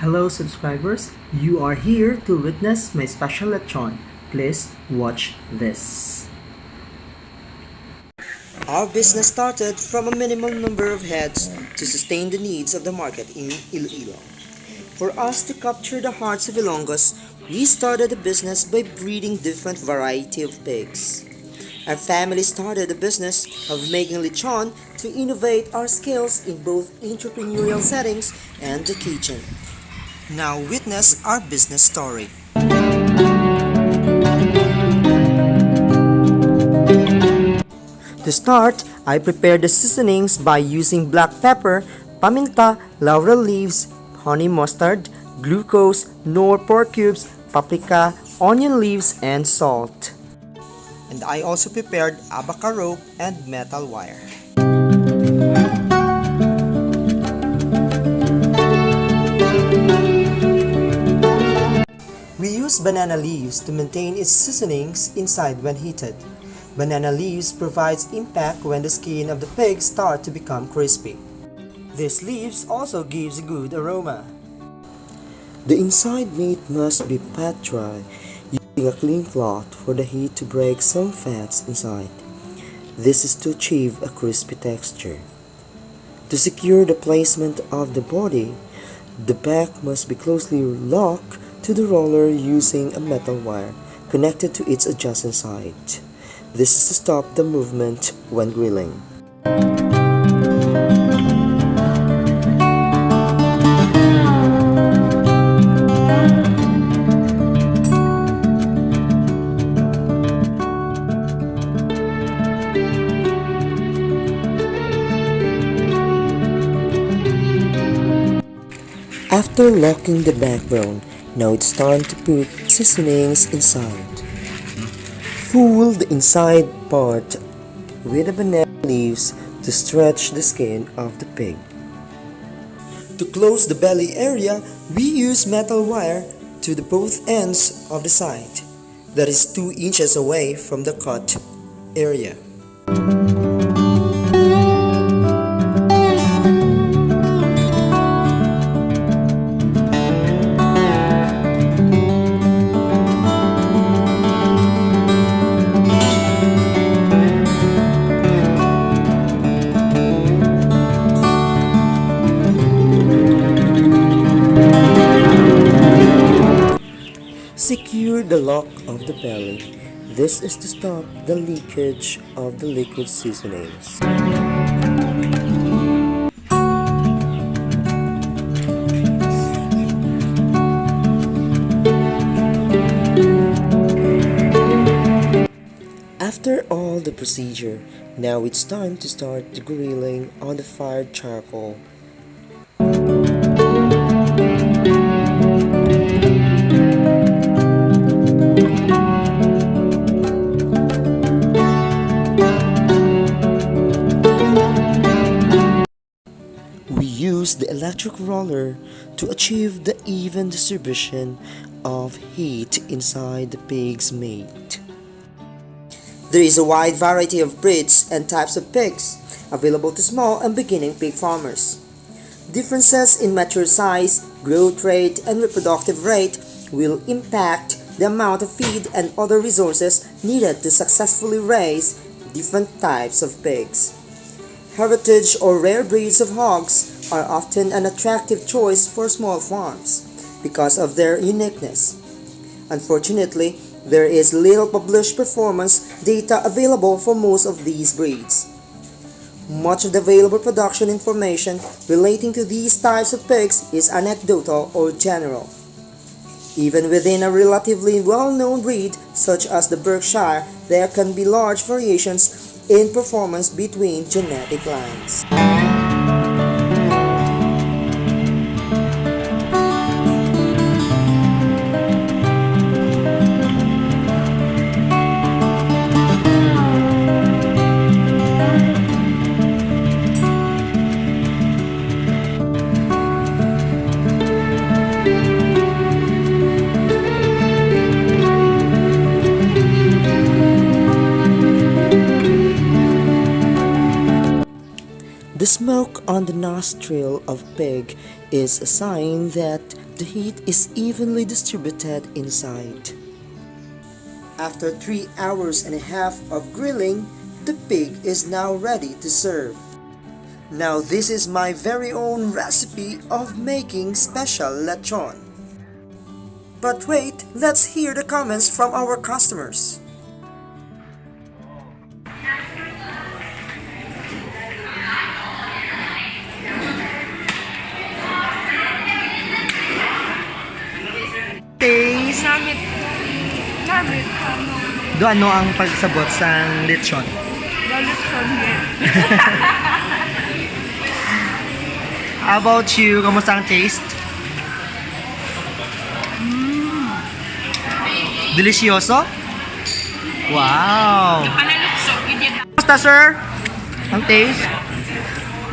Hello subscribers, you are here to witness my special lechon. Please watch this. Our business started from a minimum number of heads to sustain the needs of the market in Iloilo. For us to capture the hearts of Ilonggos, we started a business by breeding different variety of pigs. Our family started a business of making lechon to innovate our skills in both entrepreneurial settings and the kitchen. Now witness our business story. To start, I prepared the seasonings by using black pepper, paminta, laurel leaves, honey mustard, glucose, nor pork cubes, paprika, onion leaves, and salt. And I also prepared abaca rope and metal wire. We use banana leaves to maintain its seasonings inside when heated. Banana leaves provides impact when the skin of the pig starts to become crispy. These leaves also gives a good aroma. The inside meat must be pat dry, using a clean cloth for the heat to break some fats inside. This is to achieve a crispy texture. To secure the placement of the body, the back must be closely locked to the roller using a metal wire connected to its adjacent side. This is to stop the movement when grilling. After locking the backbone, now it's time to put seasonings inside. Fool the inside part with the banana leaves to stretch the skin of the pig. To close the belly area, we use metal wire to the both ends of the side. That is 2 inches away from the cut area. Secure the lock of the belly. This is to stop the leakage of the liquid seasonings. After all the procedure, now it's time to start the grilling on the fired charcoal. We use the electric roller to achieve the even distribution of heat inside the pig's meat. There is a wide variety of breeds and types of pigs available to small and beginning pig farmers. Differences in mature size, growth rate, and reproductive rate will impact the amount of feed and other resources needed to successfully raise different types of pigs. Heritage or rare breeds of hogs are often an attractive choice for small farms because of their uniqueness. Unfortunately, there is little published performance data available for most of these breeds. Much of the available production information relating to these types of pigs is anecdotal or general. Even within a relatively well-known breed such as the Berkshire, there can be large variations in performance between genetic lines. The smoke on the nostril of pig is a sign that The heat is evenly distributed inside. After 3 hours and a half of grilling, the pig is now ready to serve. Now this is my very own recipe of making special lechon. But wait, let's hear the comments from our customers. Taste. Namit. Do ano ang pagsabot sa lechon? Lechon here. How about you? Kamusta ang taste? Delicioso? Wow! Kamusta, sir? Ang taste?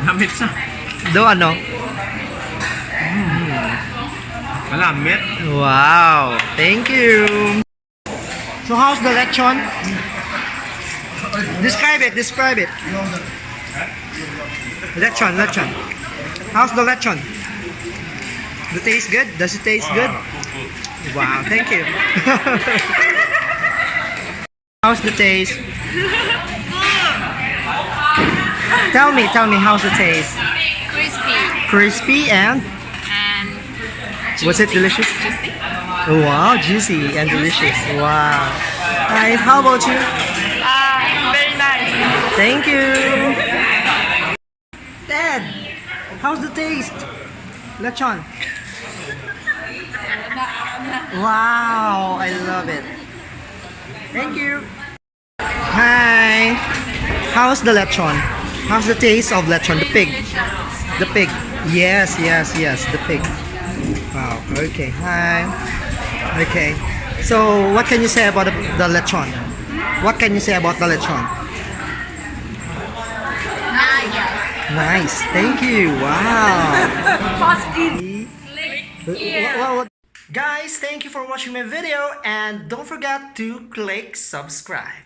Namit sa. Do ano? Malamit. Wow! Thank you! So how's the lechon? Describe it, describe it. Lechon, lechon. How's the lechon? The taste good? Does it taste good? Wow, thank you. How's the taste? Tell me, how's the taste? Crispy. Crispy and was it delicious? Juicy. Wow, juicy and delicious. Wow. Nice. How about you? Very nice. Thank you. Dad, how's the taste? Lechon. Wow, I love it. Thank you. Hi. How's the lechon? How's the taste of lechon? The pig. The pig. Yes, the pig. Wow. Okay. Hi. Okay. So, what can you say about the lechon? What can you say about the lechon? Nice. Thank you. Wow. Guys, thank you for watching my video and don't forget to click subscribe.